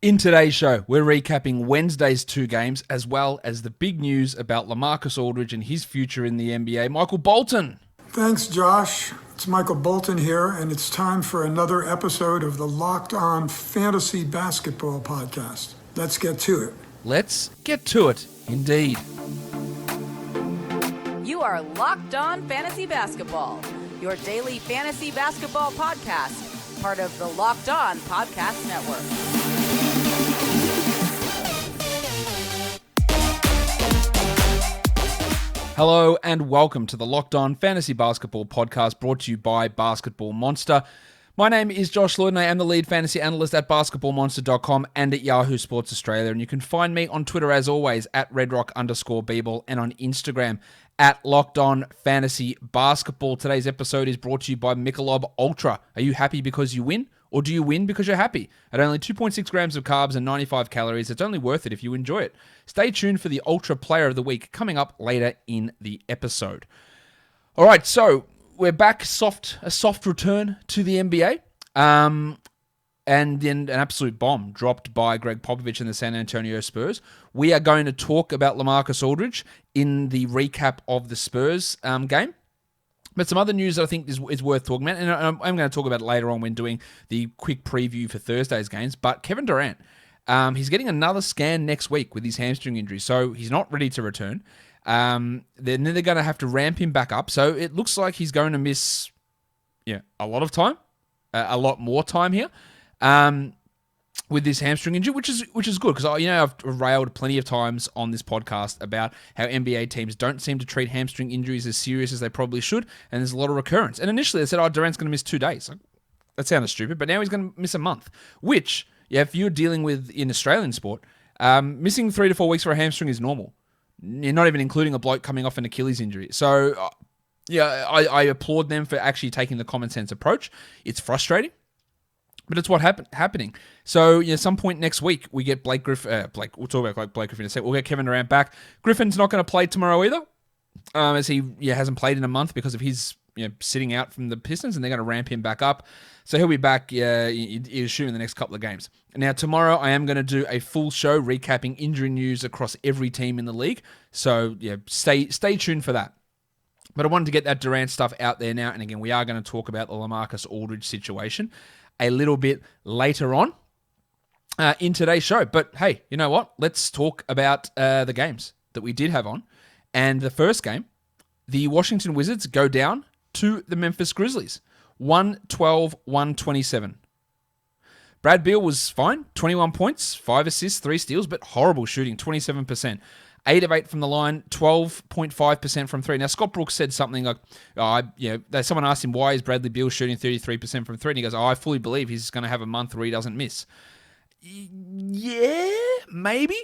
In today's show, we're recapping Wednesday's 2 games, as well as the big news about LaMarcus Aldridge and his future in the NBA. Michael Bolton. Thanks, Josh. It's Michael Bolton here, and it's time for another episode of the Locked On Fantasy Basketball Podcast. Let's get to it. Let's get to it, indeed. You are Locked On Fantasy Basketball, your daily fantasy basketball podcast, part of the Locked On Podcast Network. Hello and welcome to the Locked On Fantasy Basketball Podcast, brought to you by Basketball Monster. My name is Josh Lloyd and I am the lead fantasy analyst at basketballmonster.com and at Yahoo Sports Australia. And you can find me on Twitter as always at redrock_bball and on Instagram at Locked On Fantasy Basketball. Today's episode is brought to you by Michelob Ultra. Are you happy because you win? Or do you win because you're happy? At only 2.6 grams of carbs and 95 calories, it's only worth it if you enjoy it. Stay tuned for the Ultra Player of the Week coming up later in the episode. All right, so we're back, a soft return to the NBA. And then an absolute bomb dropped by Greg Popovich and the San Antonio Spurs. We are going to talk about LaMarcus Aldridge in the recap of the Spurs game. But some other news that I think is worth talking about, and I'm going to talk about it later on when doing the quick preview for Thursday's games, but Kevin Durant, he's getting another scan next week with his hamstring injury, so he's not ready to return. Then they're going to have to ramp him back up, so it looks like he's going to miss a lot of time, a lot more time here. With this hamstring injury, which is good because I've railed plenty of times on this podcast about how NBA teams don't seem to treat hamstring injuries as serious as they probably should, and there's a lot of recurrence. And initially they said, Durant's going to miss 2 days. That sounded stupid, but now he's going to miss a month, which, if you're dealing with in Australian sport, missing 3 to 4 weeks for a hamstring is normal. You're not even including a bloke coming off an Achilles injury. So, I applaud them for actually taking the common sense approach. It's frustrating, but it's what happening. So, some point next week, we get Blake Griffin. We'll talk about Blake Griffin in a sec. We'll get Kevin Durant back. Griffin's not going to play tomorrow either, as he hasn't played in a month because of his sitting out from the Pistons, and they're going to ramp him back up. So he'll be back, you assume, in the next couple of games. Now, tomorrow, I am going to do a full show recapping injury news across every team in the league. So, stay tuned for that. But I wanted to get that Durant stuff out there now. And again, we are going to talk about the LaMarcus Aldridge situation a little bit later on in today's show. But hey, you know what? Let's talk about the games that we did have on. And the first game, the Washington Wizards go down to the Memphis Grizzlies. 112-127. Brad Beal was fine. 21 points, 5 assists, 3 steals, but horrible shooting, 27%. 8 of 8 from the line, 12.5% from 3. Now, Scott Brooks said something like, someone asked him, why is Bradley Beal shooting 33% from 3? And he goes, I fully believe he's going to have a month where he doesn't miss. Yeah, maybe.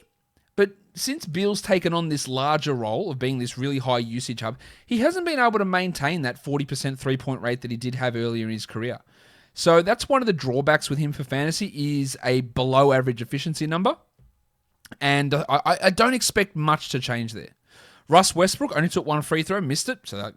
But since Beal's taken on this larger role of being this really high usage hub, he hasn't been able to maintain that 40% three-point rate that he did have earlier in his career. So that's one of the drawbacks with him for fantasy is a below-average efficiency number. And I don't expect much to change there. Russ Westbrook only took 1 free throw, missed it. So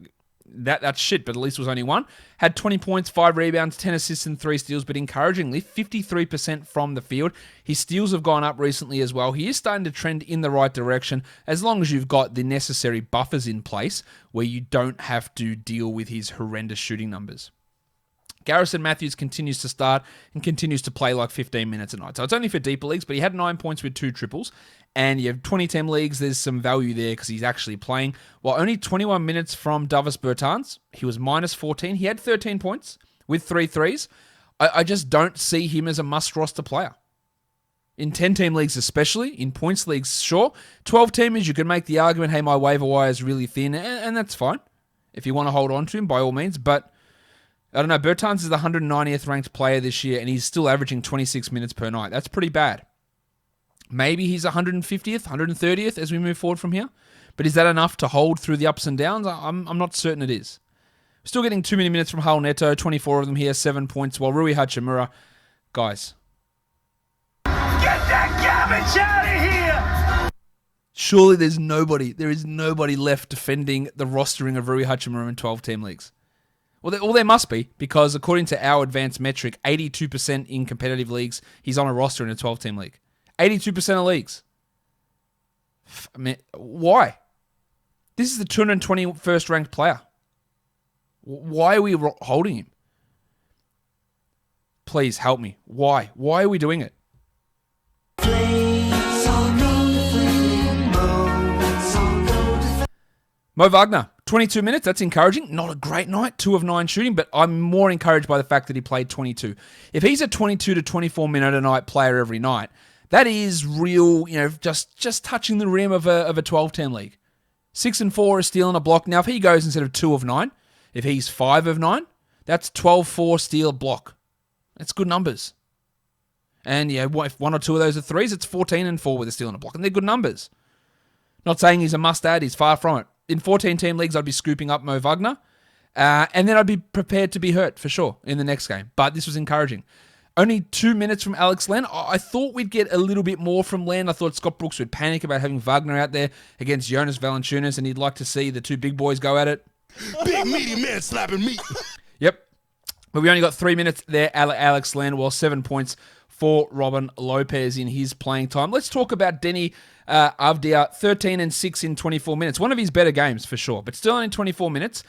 that's shit, but at least it was only 1. Had 20 points, 5 rebounds, 10 assists, and 3 steals, but encouragingly, 53% from the field. His steals have gone up recently as well. He is starting to trend in the right direction as long as you've got the necessary buffers in place where you don't have to deal with his horrendous shooting numbers. Garrison Matthews continues to start and continues to play like 15 minutes a night. So it's only for deeper leagues, but he had 9 points with 2 triples. And you have 20-team leagues, there's some value there because he's actually playing. While only 21 minutes from Davis Bertans, he was minus 14. He had 13 points with 3 threes. I just don't see him as a must-roster player. In 10-team leagues especially, in points leagues, sure. 12-teamers, you can make the argument, hey, my waiver wire is really thin, and that's fine. If you want to hold on to him, by all means, but I don't know, Bertans is the 190th ranked player this year, and he's still averaging 26 minutes per night. That's pretty bad. Maybe he's 150th, 130th as we move forward from here. But is that enough to hold through the ups and downs? I'm not certain it is. Still getting too many minutes from Raul Neto, 24 of them here, 7 points, while Rui Hachimura, guys. Get that garbage out of here! Surely there is nobody left defending the rostering of Rui Hachimura in 12-team leagues. Well, there must be, because according to our advanced metric, 82% in competitive leagues, he's on a roster in a 12-team league. 82% of leagues. I mean, why? This is the 221st ranked player. Why are we holding him? Please help me. Why? Why are we doing it? Mo Wagner, 22 minutes. That's encouraging. Not a great night. 2 of 9 shooting, but I'm more encouraged by the fact that he played 22. If he's a 22 to 24 minute a night player every night, that is real, just touching the rim of a 12-team league. 6 and 4 is steal and a block. Now, if he goes instead of 2 of 9, if he's 5 of 9, that's 12-4 steal block. That's good numbers. And if 1 or 2 of those are threes, it's 14 and 4 with a steal and a block. And they're good numbers. Not saying he's a must-add. He's far from it. In 14-team leagues, I'd be scooping up Mo Wagner. And then I'd be prepared to be hurt, for sure, in the next game. But this was encouraging. Only 2 minutes from Alex Len. I thought we'd get a little bit more from Len. I thought Scott Brooks would panic about having Wagner out there against Jonas Valanciunas, and he'd like to see the two big boys go at it. Big meaty man slapping meat. Yep. But we only got 3 minutes there, Alex Len, well, 7 points for Robin Lopez in his playing time. Let's talk about Denny Avdia, 13 and 6 in 24 minutes. One of his better games, for sure, but still only 24 minutes.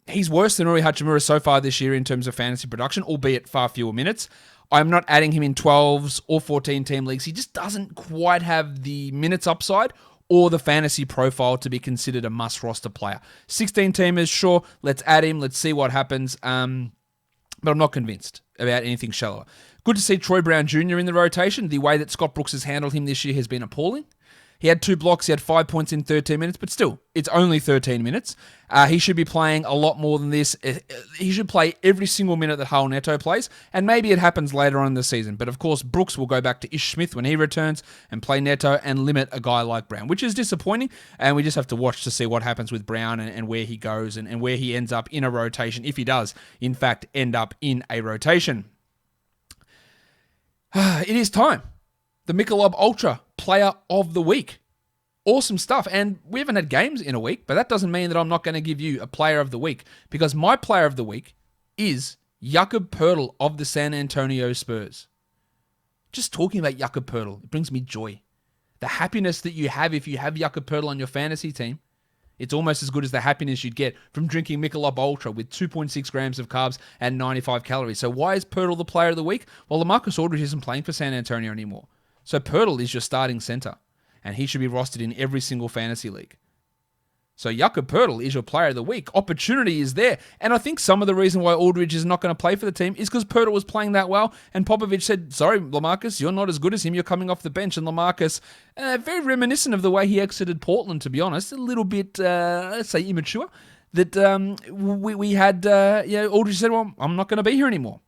He's worse than Rui Hachimura so far this year in terms of fantasy production, albeit far fewer minutes. I'm not adding him in 12s or 14-team leagues. He just doesn't quite have the minutes upside or the fantasy profile to be considered a must-roster player. 16-teamers, sure, let's add him. Let's see what happens. But I'm not convinced about anything shallower. Good to see Troy Brown Jr. in the rotation. The way that Scott Brooks has handled him this year has been appalling. He had 2 blocks, he had 5 points in 13 minutes, but still, it's only 13 minutes. He should be playing a lot more than this. He should play every single minute that Raul Neto plays, and maybe it happens later on in the season. But of course, Brooks will go back to Ish Smith when he returns and play Neto and limit a guy like Brown, which is disappointing, and we just have to watch to see what happens with Brown and where he goes and where he ends up in a rotation, if he does, in fact, end up in a rotation. It is time. The Michelob Ultra Player of the Week. Awesome stuff. And we haven't had games in a week, but that doesn't mean that I'm not going to give you a Player of the Week, because my Player of the Week is Jakob Poeltl of the San Antonio Spurs. Just talking about Jakob Poeltl, it brings me joy. The happiness that you have if you have Jakob Poeltl on your fantasy team, it's almost as good as the happiness you'd get from drinking Michelob Ultra with 2.6 grams of carbs and 95 calories. So why is Poeltl the Player of the Week? Well, LaMarcus Aldridge isn't playing for San Antonio anymore. So Poeltl is your starting center, and he should be rostered in every single fantasy league. So Jakob Poeltl is your Player of the Week. Opportunity is there. And I think some of the reason why Aldridge is not going to play for the team is because Poeltl was playing that well, and Popovich said, sorry, LaMarcus, you're not as good as him. You're coming off the bench. And LaMarcus, very reminiscent of the way he exited Portland, to be honest, a little bit, let's say, immature, that we had, Aldridge said, well, I'm not going to be here anymore.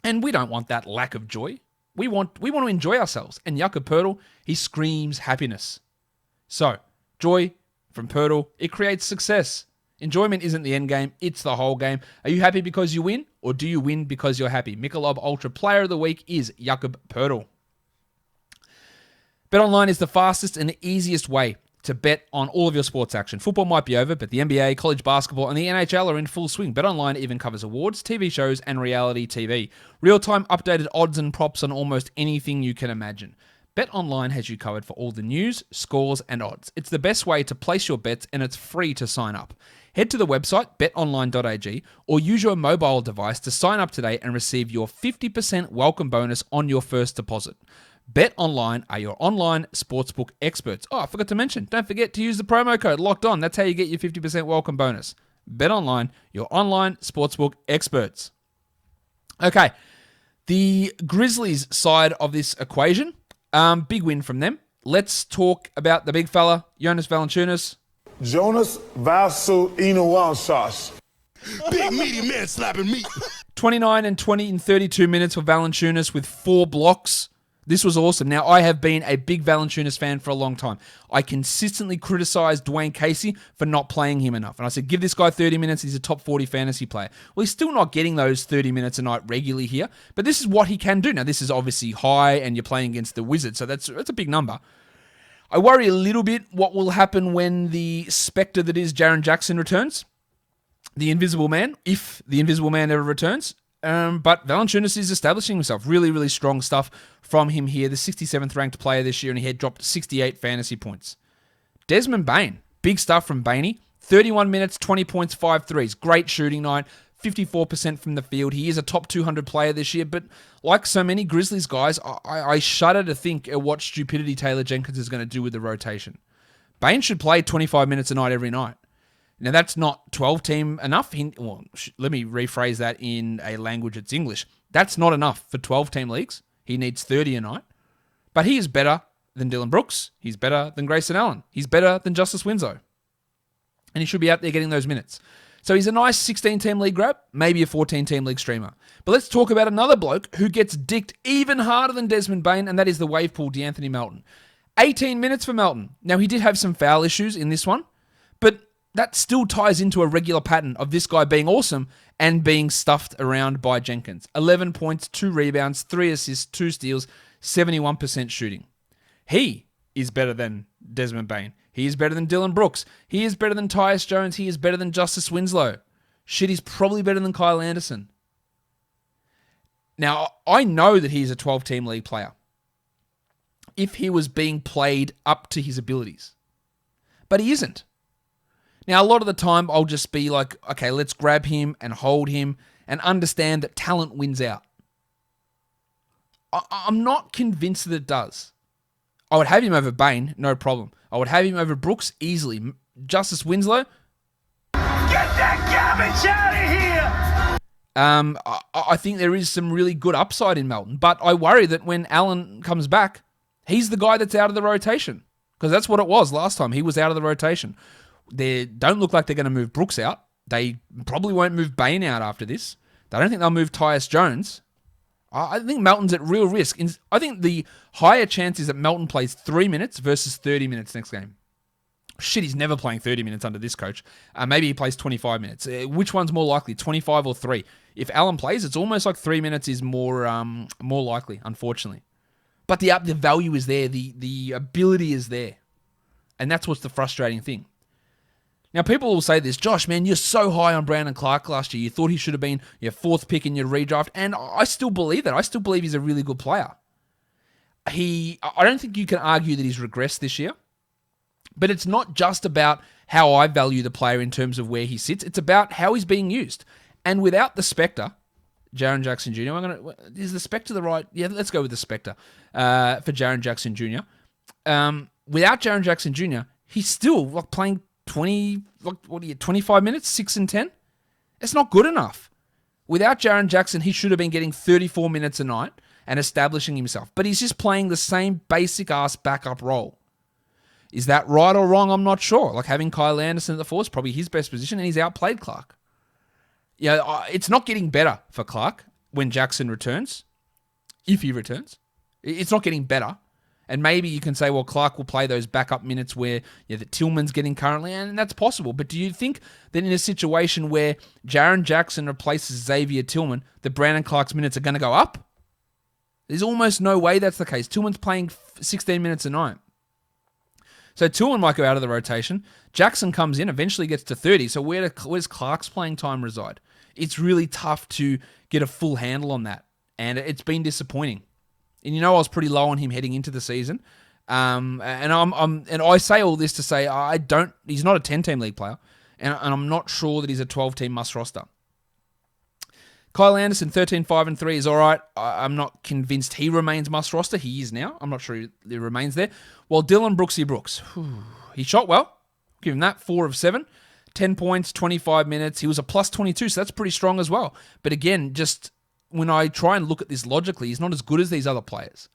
And we don't want that lack of joy. We want to enjoy ourselves. And Jakob Poeltl, he screams happiness. So, joy from Poeltl, it creates success. Enjoyment isn't the end game, it's the whole game. Are you happy because you win, or do you win because you're happy? Michelob Ultra Player of the Week is Jakob Poeltl. BetOnline is the fastest and the easiest way to bet on all of your sports action. Football might be over, but the NBA, college basketball, and the NHL are in full swing. BetOnline even covers awards, TV shows, and reality TV. Real-time updated odds and props on almost anything you can imagine. BetOnline has you covered for all the news, scores, and odds. It's the best way to place your bets, and it's free to sign up. Head to the website, betonline.ag, or use your mobile device to sign up today and receive your 50% welcome bonus on your first deposit. BetOnline are your online sportsbook experts. Oh, I forgot to mention, don't forget to use the promo code LOCKEDON. That's how you get your 50% welcome bonus. BetOnline, your online sportsbook experts. Okay, the Grizzlies side of this equation, big win from them. Let's talk about the big fella, Jonas Valanciunas. Jonas Valanciunas. Big meaty man slapping meat. 29 and 20 in 32 minutes for Valanciunas with 4 blocks. This was awesome. Now, I have been a big Valanciunas fan for a long time. I consistently criticized Dwayne Casey for not playing him enough. And I said, give this guy 30 minutes. He's a top 40 fantasy player. Well, he's still not getting those 30 minutes a night regularly here. But this is what he can do. Now, this is obviously high, and you're playing against the Wizards, so that's a big number. I worry a little bit what will happen when the specter that is Jaren Jackson returns. the Invisible Man, if the Invisible Man ever returns. But Valanciunas is establishing himself. Really, really strong stuff from him here. The 67th ranked player this year, and he had dropped 68 fantasy points. Desmond Bane, big stuff from Baney. 31 minutes, 20 points, 5 threes. Great shooting night. 54% from the field. He is a top 200 player this year, but like so many Grizzlies guys, I shudder to think at what stupidity Taylor Jenkins is going to do with the rotation. Bane should play 25 minutes a night every night. Now, that's not 12-team enough. Let me rephrase that in a language that's English. That's not enough for 12-team leagues. He needs 30 a night. But he is better than Dylan Brooks. He's better than Grayson Allen. He's better than Justice Winslow. And he should be out there getting those minutes. So he's a nice 16-team league grab, maybe a 14-team league streamer. But let's talk about another bloke who gets dicked even harder than Desmond Bane, and that is the wave pool, DeAnthony Melton. 18 minutes for Melton. Now, he did have some foul issues in this one, but that still ties into a regular pattern of this guy being awesome and being stuffed around by Jenkins. 11 points, 2 rebounds, 3 assists, 2 steals, 71% shooting. He is better than Desmond Bane. He is better than Dylan Brooks. He is better than Tyus Jones. He is better than Justice Winslow. Shit, he's probably better than Kyle Anderson. Now, I know that he's a 12-team league player if he was being played up to his abilities. But he isn't. Now, a lot of the time, I'll just be like, okay, let's grab him and hold him and understand that talent wins out. I'm not convinced that it does. I would have him over Bane, no problem. I would have him over Brooks easily. Justice Winslow. Get that garbage out of here! I think there is some really good upside in Melton, but I worry that when Allen comes back, he's the guy that's out of the rotation. Because that's what it was last time. He was out of the rotation. They don't look like they're going to move Brooks out. They probably won't move Bane out after this. They don't think they'll move Tyus Jones. I think Melton's at real risk. I think the higher chance is that Melton plays 3 minutes versus 30 minutes next game. Shit, he's never playing 30 minutes under this coach. Maybe he plays 25 minutes. Which one's more likely, 25 or 3? If Allen plays, it's almost like 3 minutes is more likely, unfortunately. But the value is there. The ability is there. And that's what's the frustrating thing. Now, people will say this, Josh, man, you're so high on Brandon Clark last year. You thought he should have been your 4th pick in your redraft, and I still believe that. I still believe he's a really good player. I don't think you can argue that he's regressed this year, but it's not just about how I value the player in terms of where he sits. It's about how he's being used. And without the Spectre, Jaren Jackson Jr., is the Spectre the right? Yeah, let's go with the Spectre for Jaren Jackson Jr. Without Jaren Jackson Jr., he's still playing 25 minutes, 6 and 10? It's not good enough. Without Jaren Jackson, he should have been getting 34 minutes a night and establishing himself. But he's just playing the same basic-ass backup role. Is that right or wrong? I'm not sure. Like having Kyle Anderson at the 4 is probably his best position, and he's outplayed Clark. Yeah, it's not getting better for Clark when Jackson returns, if he returns. It's not getting better. And maybe you can say, well, Clark will play those backup minutes where that Tillman's getting currently, and that's possible. But do you think that in a situation where Jaren Jackson replaces Xavier Tillman, that Brandon Clark's minutes are going to go up? There's almost no way that's the case. Tillman's playing 16 minutes a night. So Tillman might go out of the rotation. Jackson comes in, eventually gets to 30. So where's Clark's playing time reside? It's really tough to get a full handle on that. And it's been disappointing. And I was pretty low on him heading into the season. And I say all this to say he's not a 10-team league player. And I'm not sure that he's a 12-team must roster. Kyle Anderson, 13, 5, and 3 is all right. I'm not convinced he remains must roster. He is now. I'm not sure he remains there. While Dylan Brooks, he shot well. Give him that, 4 of 7. 10 points, 25 minutes. He was a plus 22, so that's pretty strong as well. But again, just when I try and look at this logically, he's not as good as these other players.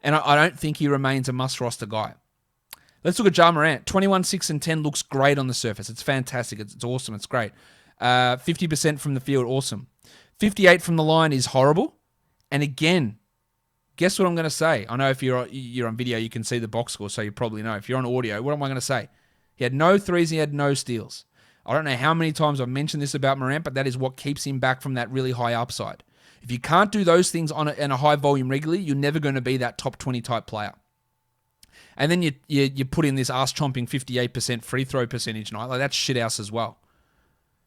And I don't think he remains a must-roster guy. Let's look at Ja Morant. 21, 6, and 10 looks great on the surface. It's fantastic. It's awesome. It's great. 50% from the field, awesome. 58 from the line is horrible. And again, guess what I'm going to say? I know if you're on video, you can see the box score, so you probably know. If you're on audio, what am I going to say? He had no threes, he had no steals. I don't know how many times I've mentioned this about Morant, but that is what keeps him back from that really high upside. If you can't do those things in a high volume regularly, you're never going to be that top 20 type player. And then you put in this ass-chomping 58% free throw percentage night. Like, that's shit house as well.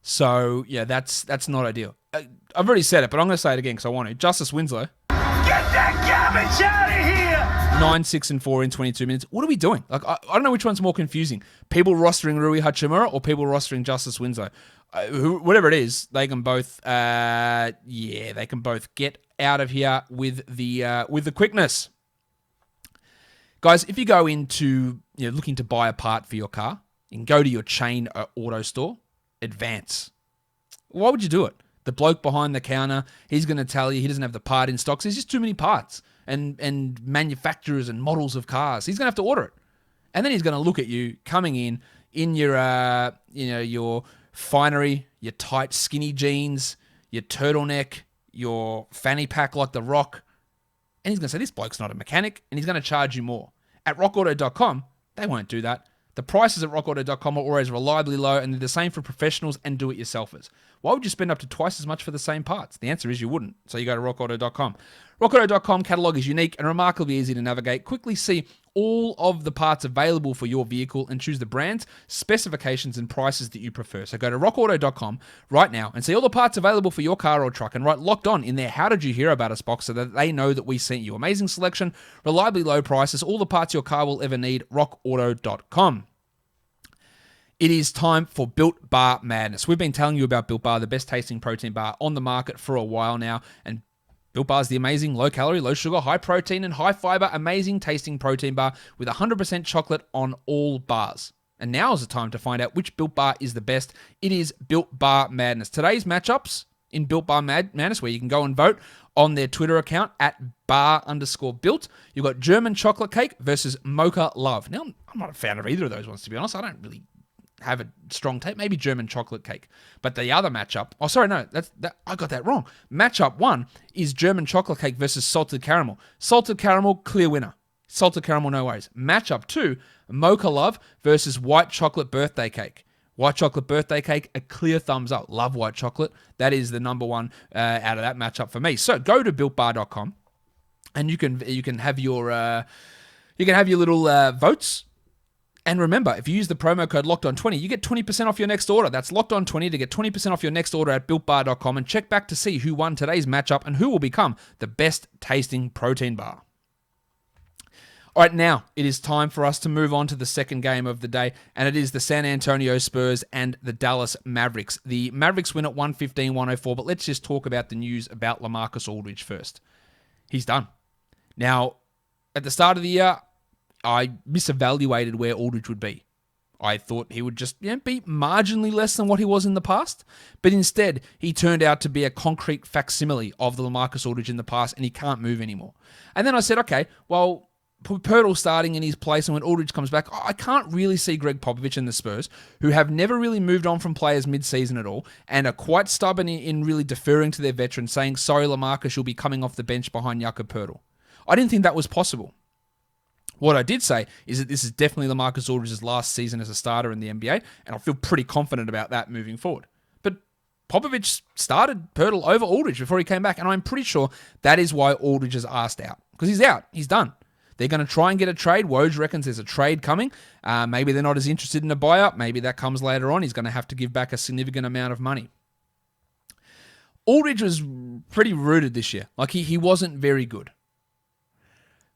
So, yeah, that's not ideal. I've already said it, but I'm going to say it again because I want to. Justice Winslow. Get that garbage out of here! 9, 6, and 4 in 22 minutes. What are we doing? Like, I don't know which one's more confusing. People rostering Rui Hachimura or people rostering Justice Winslow. Whatever it is, they can both, they can both get out of here with the quickness. Guys, if you go into looking to buy a part for your car, you can go to your chain auto store, Advance. Why would you do it? The bloke behind the counter, he's going to tell you he doesn't have the part in stock. So there's just too many parts and manufacturers and models of cars. He's going to have to order it. And then he's going to look at you coming in your, your finery, your tight skinny jeans, your turtleneck, your fanny pack like The Rock. And he's going to say, this bloke's not a mechanic. And he's going to charge you more. At rockauto.com, they won't do that. The prices at rockauto.com are always reliably low, and they're the same for professionals and do-it-yourselfers. Why would you spend up to twice as much for the same parts? The answer is you wouldn't, so you go to rockauto.com. Rockauto.com catalogue is unique and remarkably easy to navigate. Quickly see all of the parts available for your vehicle and choose the brands, specifications, and prices that you prefer. So go to rockauto.com right now and see all the parts available for your car or truck and write Locked On in their How Did You Hear About Us box so that they know that we sent you. Amazing selection, reliably low prices, all the parts your car will ever need, rockauto.com. It is time for Built Bar Madness. We've been telling you about Built Bar, the best tasting protein bar on the market for a while now, and Built Bar is the amazing low-calorie, low-sugar, high-protein, and high-fiber, amazing-tasting protein bar with 100% chocolate on all bars. And now is the time to find out which Built Bar is the best. It is Built Bar Madness. Today's matchups in Built Bar Madness, where you can go and vote on their Twitter account at bar_built. You've got German chocolate cake versus Mocha Love. Now, I'm not a fan of either of those ones, to be honest. I don't really have a strong take, maybe German chocolate cake. But the other matchup, I got that wrong. Matchup 1 is German chocolate cake versus salted caramel. Salted caramel, clear winner. Salted caramel, no worries. Matchup 2, Mocha Love versus white chocolate birthday cake. White chocolate birthday cake, a clear thumbs up. Love white chocolate. That is the number one out of that matchup for me. So go to builtbar.com and you can have your little votes. And remember, if you use the promo code LOCKEDON20, you get 20% off your next order. That's LOCKEDON20 to get 20% off your next order at BuiltBar.com, and check back to see who won today's matchup and who will become the best tasting protein bar. All right, now it is time for us to move on to the second game of the day, and it is the San Antonio Spurs and the Dallas Mavericks. The Mavericks win at 115-104, but let's just talk about the news about LaMarcus Aldridge first. He's done. Now, at the start of the year, I misevaluated where Aldridge would be. I thought he would just be marginally less than what he was in the past, but instead he turned out to be a concrete facsimile of the LaMarcus Aldridge in the past, and he can't move anymore. And then I said, okay, well, Poeltl starting in his place, and when Aldridge comes back, I can't really see Greg Popovich and the Spurs, who have never really moved on from players mid-season at all, and are quite stubborn in really deferring to their veterans, saying, sorry, LaMarcus, you'll be coming off the bench behind Jakob Poeltl. I didn't think that was possible. What I did say is that this is definitely LaMarcus Aldridge's last season as a starter in the NBA, and I feel pretty confident about that moving forward. But Popovich started Poeltl over Aldridge before he came back, and I'm pretty sure that is why Aldridge is asked out. Because he's out. He's done. They're going to try and get a trade. Woj reckons there's a trade coming. Maybe they're not as interested in a buyout. Maybe that comes later on. He's going to have to give back a significant amount of money. Aldridge was pretty rooted this year. Like, he wasn't very good.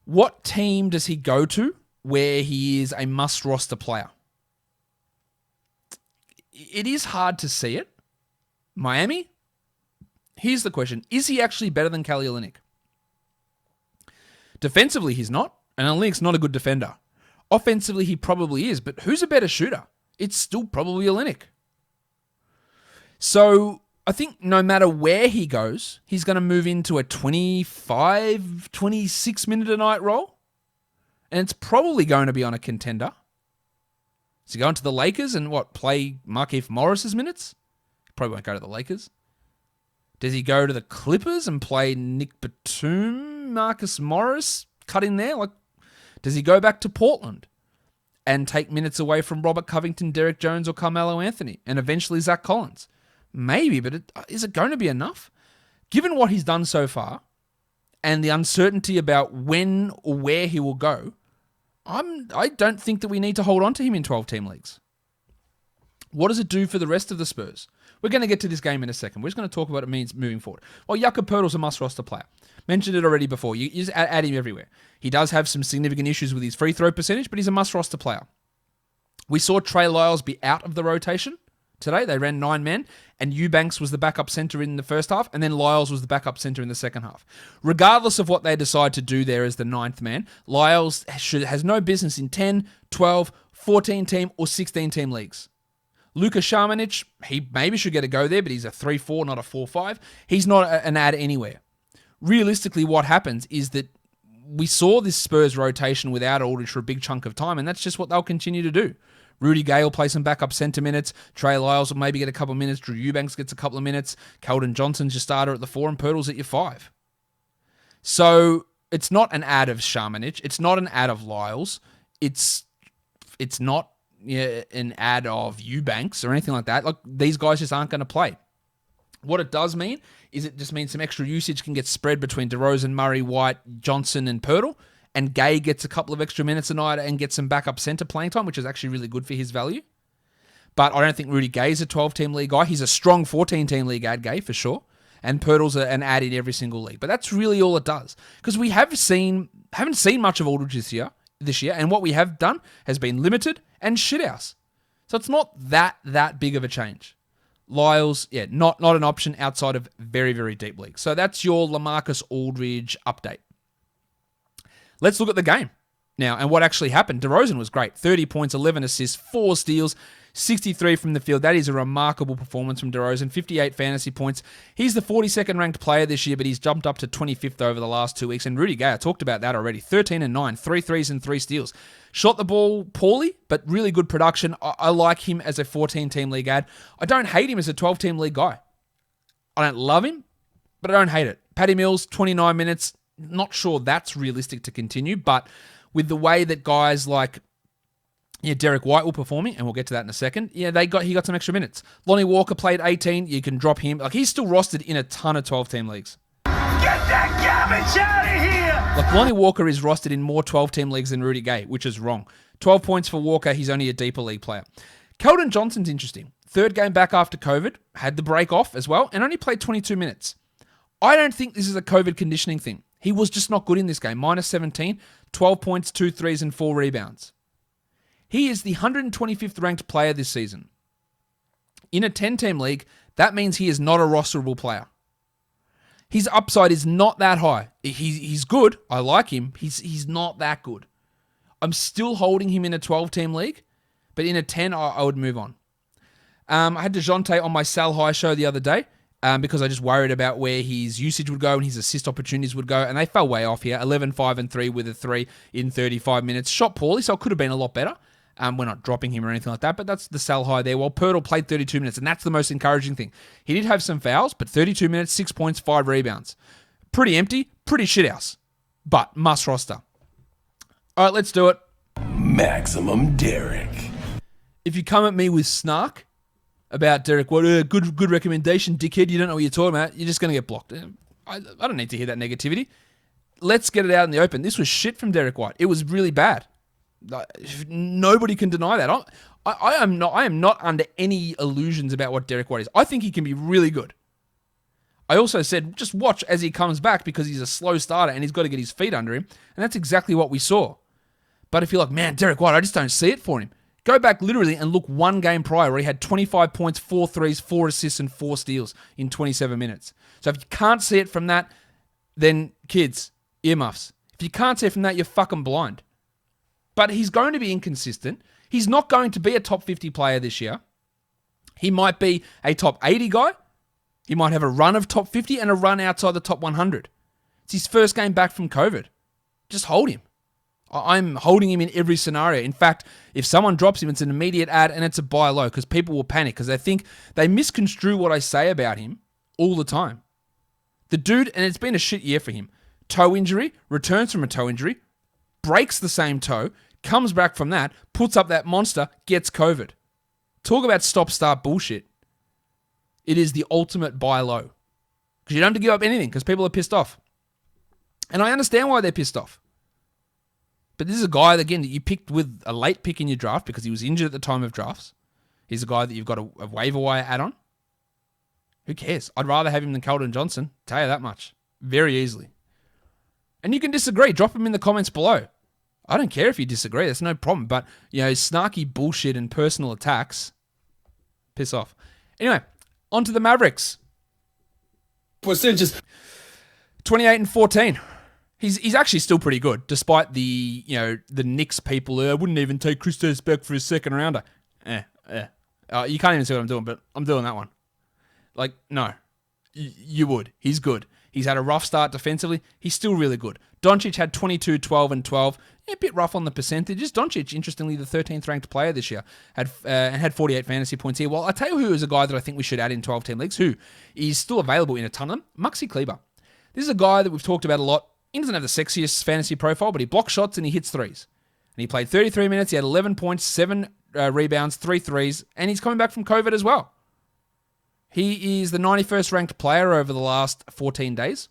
What team does he go to where he is a must-roster player? It is hard to see it. Miami? Here's the question. Is he actually better than Kelly Olynyk? Defensively, he's not, and Olynyk's not a good defender. Offensively, he probably is, but who's a better shooter? It's still probably Olynyk. So I think no matter where he goes, he's going to move into a 25, 26-minute-a-night role. And it's probably going to be on a contender. Is he going to the Lakers and play Markieff Morris's minutes? Probably won't go to the Lakers. Does he go to the Clippers and play Nick Batum, Marcus Morris, cut in there? Does he go back to Portland and take minutes away from Robert Covington, Derek Jones, or Carmelo Anthony, and eventually Zach Collins? Maybe, but is it going to be enough? Given what he's done so far and the uncertainty about when or where he will go, I don't think that we need to hold on to him in 12-team leagues. What does it do for the rest of the Spurs? We're going to get to this game in a second. We're just going to talk about what it means moving forward. Well, Jakob Poeltl's a must-roster player. Mentioned it already before. You just add him everywhere. He does have some significant issues with his free throw percentage, but he's a must-roster player. We saw Trey Lyles be out of the rotation today. They ran 9 men, and Eubanks was the backup center in the first half, and then Lyles was the backup center in the second half. Regardless of what they decide to do there as the 9th man, Lyles has no business in 10, 12, 14-team, or 16-team leagues. Luka Šamanić, he maybe should get a go there, but he's a 3-4, not a 4-5. He's not an ad anywhere. Realistically, what happens is that we saw this Spurs rotation without Aldridge for a big chunk of time, and that's just what they'll continue to do. Rudy Gay will play some backup center minutes. Trey Lyles will maybe get a couple of minutes. Drew Eubanks gets a couple of minutes. Keldon Johnson's your starter at the 4, and Poeltl's at your 5. So it's not an ad of Šamanić. It's not an ad of Lyles. It's not an ad of Eubanks or anything like that. Like, these guys just aren't going to play. What it does mean is it just means some extra usage can get spread between DeRozan, Murray, White, Johnson, and Poeltl. And Gay gets a couple of extra minutes a night and gets some backup center playing time, which is actually really good for his value. But I don't think Rudy Gay's a 12-team league guy. He's a strong 14-team league ad, Gay, for sure. And Poeltl's an ad in every single league. But that's really all it does. Because we haven't seen much of Aldridge this year, and what we have done has been limited and shithouse. So it's not that big of a change. Lyles, not an option outside of very, very deep leagues. So that's your LaMarcus Aldridge update. Let's look at the game now and what actually happened. DeRozan was great. 30 points, 11 assists, 4 steals, 63 from the field. That is a remarkable performance from DeRozan. 58 fantasy points. He's the 42nd ranked player this year, but he's jumped up to 25th over the last 2 weeks. And Rudy Gay, I talked about that already. 13 and 9, 3 threes and 3 steals. Shot the ball poorly, but really good production. I like him as a 14-team league ad. I don't hate him as a 12-team league guy. I don't love him, but I don't hate it. Patty Mills, 29 minutes. Not sure that's realistic to continue, but with the way that guys like Derek White were performing, and we'll get to that in a second, he got some extra minutes. Lonnie Walker played 18. You can drop him. Like, he's still rostered in a ton of 12-team leagues. Get that garbage out of here! Like, Lonnie Walker is rostered in more 12-team leagues than Rudy Gay, which is wrong. 12 points for Walker. He's only a deeper league player. Keldon Johnson's interesting. 3rd game back after COVID. Had the break off as well, and only played 22 minutes. I don't think this is a COVID conditioning thing. He was just not good in this game. Minus 17, 12 points, 2 threes, and 4 rebounds. He is the 125th ranked player this season. In a 10-team league, that means he is not a rosterable player. His upside is not that high. He's good. I like him. He's not that good. I'm still holding him in a 12-team league, but in a 10, I would move on. I had DeJounte on my Sal High show the other day. Because I just worried about where his usage would go and his assist opportunities would go, and they fell way off here. 11, 5, and 3 with a 3 in 35 minutes. Shot poorly, so it could have been a lot better. We're not dropping him or anything like that, but that's the sell high there. Well, Poeltl played 32 minutes, and that's the most encouraging thing. He did have some fouls, but 32 minutes, 6 points, 5 rebounds. Pretty empty, pretty shithouse, but must roster. All right, let's do it. Maximum Derek. If you come at me with snark about Derek White, good recommendation, dickhead, you don't know what you're talking about, you're just going to get blocked. I don't need to hear that negativity. Let's get it out in the open. This was shit from Derek White. It was really bad. Nobody can deny that. I am not under any illusions about what Derek White is. I think he can be really good. I also said, just watch as he comes back because he's a slow starter and he's got to get his feet under him. And that's exactly what we saw. But if you're like, man, Derek White, I just don't see it for him. Go back literally and look one game prior where he had 25 points, 4 threes, 4 assists, and 4 steals in 27 minutes. So if you can't see it from that, then kids, earmuffs. If you can't see it from that, you're fucking blind. But he's going to be inconsistent. He's not going to be a top 50 player this year. He might be a top 80 guy. He might have a run of top 50 and a run outside the top 100. It's his first game back from COVID. Just hold him. I'm holding him in every scenario. In fact, if someone drops him, it's an immediate ad and it's a buy low because people will panic because they think they misconstrue what I say about him all the time. The dude, and it's been a shit year for him. Toe injury, returns from a toe injury, breaks the same toe, comes back from that, puts up that monster, gets COVID. Talk about stop-start bullshit. It is the ultimate buy low. Because you don't have to give up anything because people are pissed off. And I understand why they're pissed off. But this is a guy, again, that you picked with a late pick in your draft because he was injured at the time of drafts. He's a guy that you've got a waiver wire add-on. Who cares? I'd rather have him than Keldon Johnson. Tell you that much. Very easily. And you can disagree. Drop them in the comments below. I don't care if you disagree. That's no problem. But, snarky bullshit and personal attacks, piss off. Anyway, on to the Mavericks. Percentages. 28-14. He's actually still pretty good, despite the Knicks people. I wouldn't even take Kristaps back for his second rounder. You can't even see what I'm doing, but I'm doing that one. No. You would. He's good. He's had a rough start defensively. He's still really good. Doncic had 22, 12, and 12. A bit rough on the percentages. Doncic, interestingly, the 13th ranked player this year, had 48 fantasy points here. Well, I'll tell you who is a guy that I think we should add in 12-team leagues, who is still available in a ton of them, Maxi Kleber. This is a guy that we've talked about a lot. He doesn't have the sexiest fantasy profile, but he blocks shots and he hits threes. And he played 33 minutes. He had 11 points, 7 rebounds, 3 threes, and he's coming back from COVID as well. He is the 91st ranked player over the last 14 days.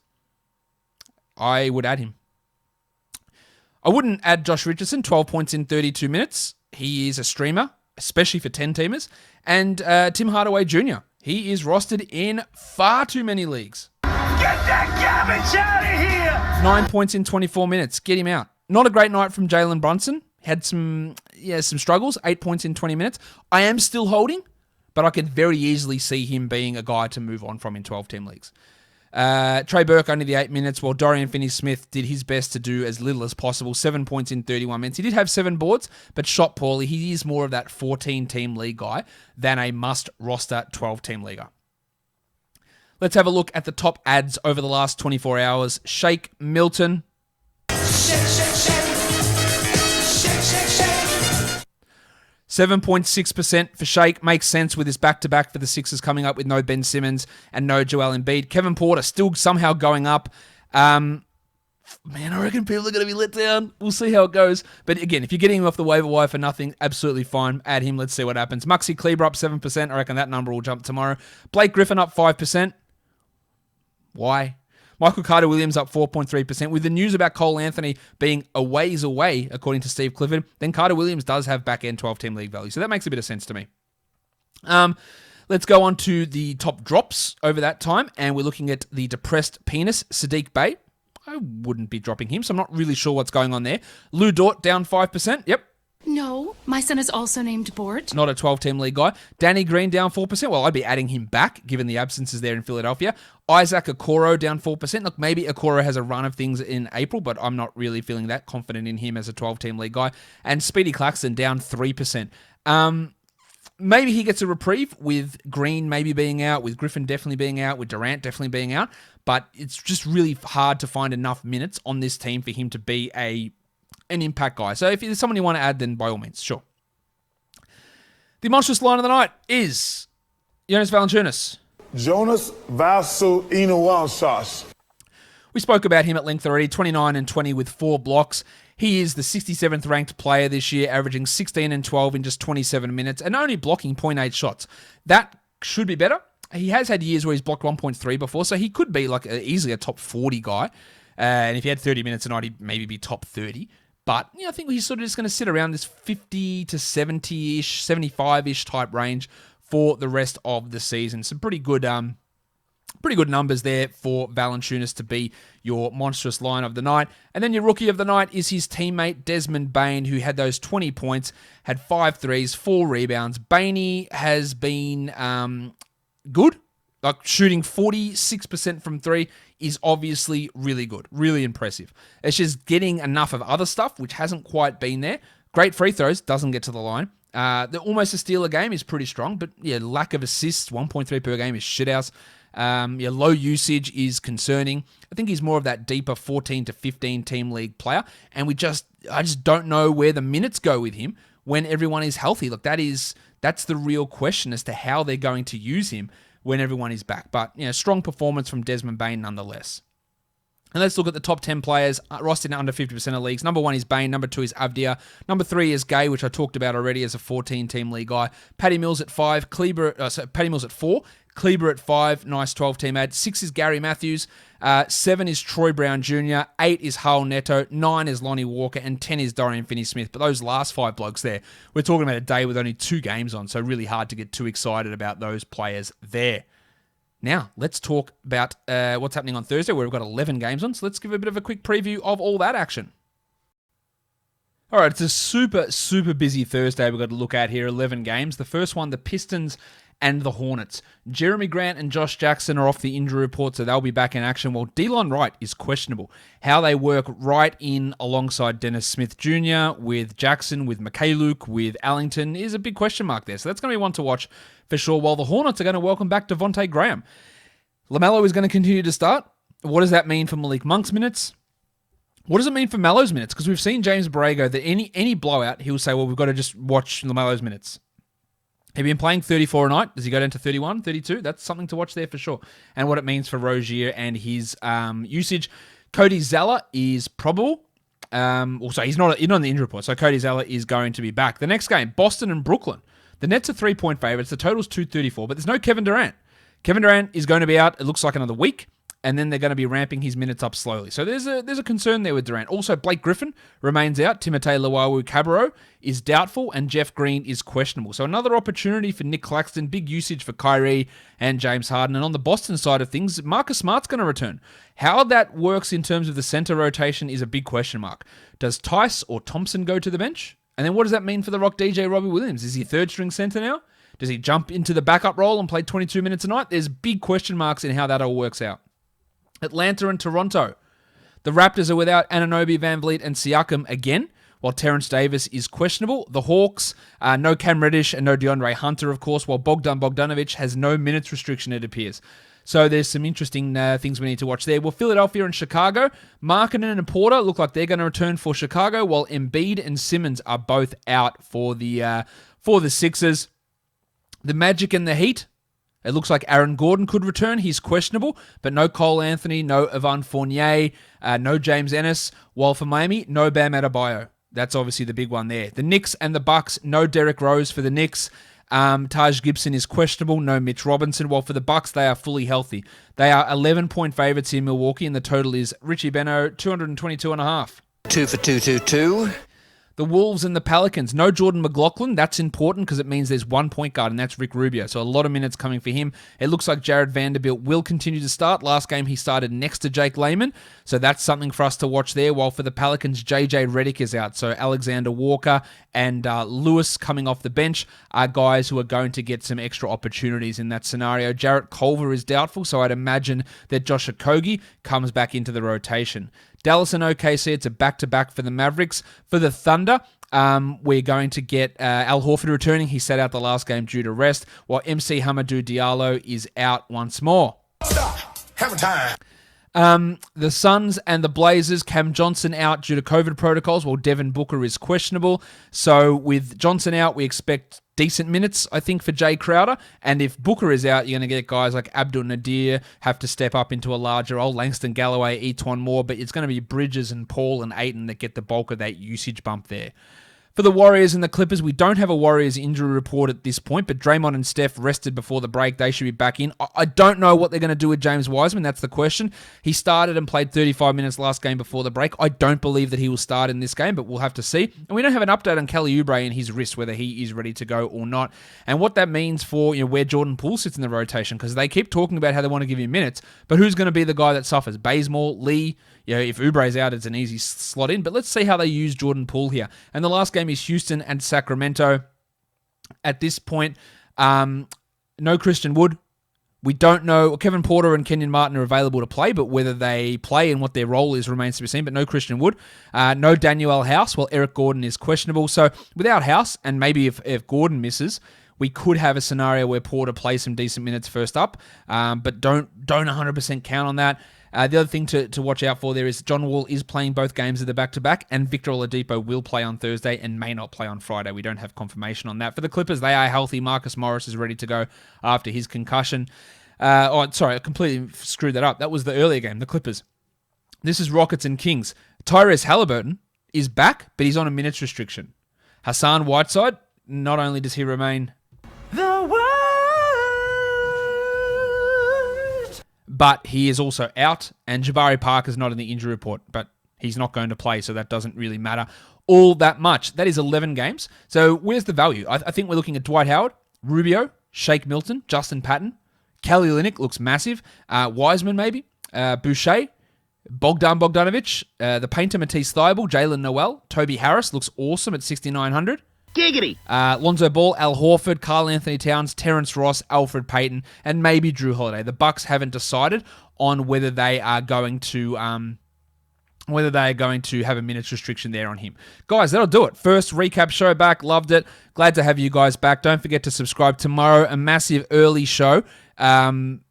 I would add him. I wouldn't add Josh Richardson, 12 points in 32 minutes. He is a streamer, especially for 10-teamers. And Tim Hardaway Jr., he is rostered in far too many leagues. Get that garbage out of here! 9 points in 24 minutes. Get him out. Not a great night from Jalen Brunson. Had some struggles. 8 points in 20 minutes. I am still holding, but I could very easily see him being a guy to move on from in 12-team leagues. Trey Burke only the 8 minutes, while Dorian Finney-Smith did his best to do as little as possible. 7 points in 31 minutes. He did have 7 boards, but shot poorly. He is more of that 14-team league guy than a must-roster 12-team leaguer. Let's have a look at the top ads over the last 24 hours. Shake Milton. 7.6% for Shake. Makes sense with his back-to-back for the Sixers coming up with no Ben Simmons and no Joel Embiid. Kevin Porter still somehow going up. I reckon people are going to be let down. We'll see how it goes. But again, if you're getting him off the waiver wire for nothing, absolutely fine. Add him. Let's see what happens. Maxi Kleber up 7%. I reckon that number will jump tomorrow. Blake Griffin up 5%. Why? Michael Carter-Williams up 4.3%. With the news about Cole Anthony being a ways away, according to Steve Clifford, then Carter-Williams does have back-end 12-team league value. So that makes a bit of sense to me. Let's go on to the top drops over that time. And we're looking at the depressed penis, Sadiq Bey. I wouldn't be dropping him, so I'm not really sure what's going on there. Lou Dort down 5%. Yep. No, my son is also named Bort. Not a 12-team league guy. Danny Green down 4%. Well, I'd be adding him back, given the absences there in Philadelphia. Isaac Okoro down 4%. Look, maybe Okoro has a run of things in April, but I'm not really feeling that confident in him as a 12-team league guy. And Speedy Claxton down 3%. Maybe he gets a reprieve with Green maybe being out, with Griffin definitely being out, with Durant definitely being out. But it's just really hard to find enough minutes on this team for him to be an impact guy. So if there's someone you want to add, then by all means, sure. The monstrous line of the night is Jonas Valanciunas. Jonas Valanciunas. We spoke about him at length already, 29 and 20 with 4 blocks. He is the 67th ranked player this year, averaging 16 and 12 in just 27 minutes and only blocking 0.8 shots. That should be better. He has had years where he's blocked 1.3 before, so he could be easily a top 40 guy. And if he had 30 minutes a night, he'd maybe be top 30. But I think he's sort of just going to sit around this 50 to 70-ish, 75-ish type range for the rest of the season. Some pretty good numbers there for Valanciunas to be your monstrous line of the night. And then your rookie of the night is his teammate Desmond Bane, who had those 20 points, had 5 threes, 4 rebounds. Baney has been good. Shooting 46% from 3 is obviously really good. Really impressive. It's just getting enough of other stuff, which hasn't quite been there. Great free throws, doesn't get to the line. The almost a steal a game is pretty strong, but lack of assists, 1.3 per game is shithouse. Low usage is concerning. I think he's more of that deeper 14 to 15 team league player, and I just don't know where the minutes go with him when everyone is healthy. Look, that's the real question as to how they're going to use him when everyone is back. But, strong performance from Desmond Bane nonetheless. And let's look at the top 10 players rostered in under 50% of leagues. Number 1 is Bane. Number 2 is Avdia. Number 3 is Gay, which I talked about already as a 14-team league guy. Patty Mills at 5. Patty Mills at 4. Kleber at 5. Nice 12-team ad. 6 is Gary Matthews. 7 is Troy Brown Jr. 8 is Hull Neto. 9 is Lonnie Walker. And 10 is Dorian Finney-Smith. But those last 5 blokes there, we're talking about a day with only 2 games on, so really hard to get too excited about those players there. Now, let's talk about what's happening on Thursday, where we've got 11 games on. So let's give a bit of a quick preview of all that action. All right, it's a super, super busy Thursday we've got to look at here, 11 games. The first one, the Pistons and the Hornets. Jeremy Grant and Josh Jackson are off the injury report, so they'll be back in action, while Delon Wright is questionable. How they work right in alongside Dennis Smith Jr., with Jackson, with Mikhailuk, with Allington, is a big question mark there. So that's going to be one to watch for sure, while the Hornets are going to welcome back Devontae Graham. LaMelo is going to continue to start. What does that mean for Malik Monk's minutes? What does it mean for Melo's minutes? Because we've seen James Borrego that any blowout, he'll say, well, we've got to just watch LaMelo's minutes. Have you been playing 34 a night? Does he go down to 31, 32? That's something to watch there for sure. And what it means for Rozier and his usage. Cody Zeller is probable. Also, he's not on the injury report, so Cody Zeller is going to be back. The next game, Boston and Brooklyn. The Nets are 3-point favorites. The total's 234, but there's no Kevin Durant. Kevin Durant is going to be out, it looks like, another week, and then they're going to be ramping his minutes up slowly. So there's a concern there with Durant. Also, Blake Griffin remains out. Timothé Luwawu-Cabarrot is doubtful, and Jeff Green is questionable. So another opportunity for Nick Claxton, big usage for Kyrie and James Harden. And on the Boston side of things, Marcus Smart's going to return. How that works in terms of the center rotation is a big question mark. Does Tice or Thompson go to the bench? And then what does that mean for the Rock DJ Robbie Williams? Is he third-string center now? Does he jump into the backup role and play 22 minutes a night? There's big question marks in how that all works out. Atlanta and Toronto. The Raptors are without Anunoby, Van Vliet, and Siakam again, while Terrence Davis is questionable. The Hawks, no Cam Reddish and no DeAndre Hunter, of course, while Bogdan Bogdanovic has no minutes restriction, it appears. So there's some interesting things we need to watch there. Well, Philadelphia and Chicago, Markkanen and Porter look like they're going to return for Chicago, while Embiid and Simmons are both out for the Sixers. The Magic and the Heat, it looks like Aaron Gordon could return. He's questionable, but no Cole Anthony, no Evan Fournier, no James Ennis. While for Miami, no Bam Adebayo. That's obviously the big one there. The Knicks and the Bucks, no Derrick Rose for the Knicks. Taj Gibson is questionable, no Mitch Robinson. While for the Bucks, they are fully healthy. They are 11-point favorites in Milwaukee, and the total is Richie Beno, 222.5. 2 for 222. The Wolves and the Pelicans. No Jordan McLaughlin. That's important because it means there's one point guard, and that's Rick Rubio. So a lot of minutes coming for him. It looks like Jared Vanderbilt will continue to start. Last game, he started next to Jake Layman. So that's something for us to watch there. While for the Pelicans, JJ Redick is out. So Alexander Walker and Lewis coming off the bench are guys who are going to get some extra opportunities in that scenario. Jarrett Culver is doubtful, so I'd imagine that Josh Okogie comes back into the rotation. Dallas and OKC, it's a back-to-back for the Mavericks. For the Thunder, we're going to get Al Horford returning. He sat out the last game due to rest, while MC Hamidou Diallo is out once more. Stop. Hammer time. The Suns and the Blazers, Cam Johnson out due to COVID protocols, while Devin Booker is questionable. So with Johnson out, we expect decent minutes, I think, for Jay Crowder. And if Booker is out, you're going to get guys like Abdul Nadir have to step up into a larger role. Langston Galloway, Etuan Moore, but it's going to be Bridges and Paul and Ayton that get the bulk of that usage bump there. For the Warriors and the Clippers, we don't have a Warriors injury report at this point, but Draymond and Steph rested before the break. They should be back in. I don't know what they're going to do with James Wiseman. That's the question. He started and played 35 minutes last game before the break. I don't believe that he will start in this game, but we'll have to see. And we don't have an update on Kelly Oubre and his wrist, whether he is ready to go or not, and what that means for where Jordan Poole sits in the rotation, because they keep talking about how they want to give him minutes, but who's going to be the guy that suffers? Bazemore, Lee? If Oubre's out, it's an easy slot in. But let's see how they use Jordan Poole here. And the last game is Houston and Sacramento. At this point, no Christian Wood. We don't know. Kevin Porter and Kenyon Martin are available to play, but whether they play and what their role is remains to be seen. But no Christian Wood. No Daniel House, while Eric Gordon is questionable. So without House, and maybe if Gordon misses, we could have a scenario where Porter plays some decent minutes first up, but don't 100% count on that. The other thing to watch out for there is John Wall is playing both games of the back-to-back, and Victor Oladipo will play on Thursday and may not play on Friday. We don't have confirmation on that. For the Clippers, they are healthy. Marcus Morris is ready to go after his concussion. I completely screwed that up. That was the earlier game, the Clippers. This is Rockets and Kings. Tyrese Halliburton is back, but he's on a minutes restriction. Hassan Whiteside, not only does he remain but he is also out, and Jabari Parker's not in the injury report, but he's not going to play, so that doesn't really matter all that much. That is 11 games. So where's the value? I think we're looking at Dwight Howard, Rubio, Shake Milton, Justin Patton, Kelly Olynyk looks massive. Wiseman maybe. Boucher. Bogdanovic. The painter Matisse Thybulle. Jalen Noel. Toby Harris looks awesome at 6,900. Giggity. Lonzo Ball, Al Horford, Karl Anthony Towns, Terrence Ross, Alfred Payton, and maybe Drew Holiday. The Bucks haven't decided on whether they are going to have a minutes restriction there on him. Guys, that'll do it. First recap show back. Loved it. Glad to have you guys back. Don't forget to subscribe tomorrow. A massive early show.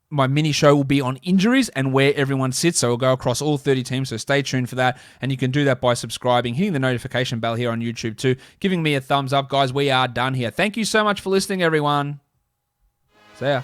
My mini show will be on injuries and where everyone sits, so we'll go across all 30 teams, so stay tuned for that, and you can do that by subscribing, hitting the notification bell here on YouTube too, giving me a thumbs up. Guys, we are done here. Thank you so much for listening, everyone. See ya.